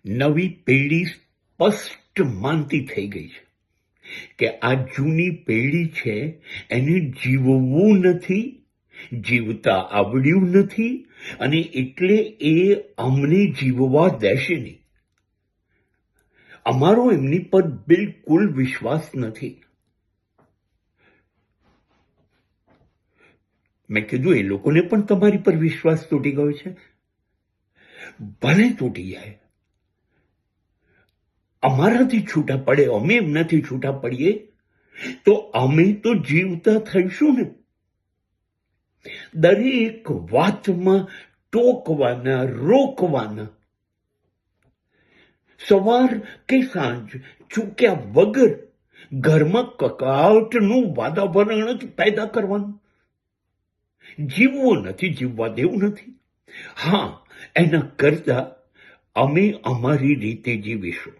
નવી પેઢી સ્પષ્ટ માનતી થઈ ગઈ છે કે આ જૂની પેઢી છે એને જીવવું નથી, જીવતા આવડ્યું નથી, અને એટલે એ અમને જીવવા દેશે નહીં. અમારો એમની પર બિલકુલ વિશ્વાસ નથી. મેં કીધું, એ લોકોને પણ તમારી પર વિશ્વાસ તૂટી ગયો છે? ભલે તૂટી જાય, અમારાથી છૂટા પડે, અમે એમનાથી છૂટા પડીએ તો અમે તો જીવતા થઈશું ને. દરેક વાતમાં ટોકવાના, રોકવાના, સવાર કે સાંજ ચૂક્યા વગર ઘરમાં કકળાટનું વાતાવરણ જ પેદા કરવાનું. જીવવું નથી, જીવવા દેવું નથી. હા, એના કરતા અમે અમારી રીતે જીવીશું.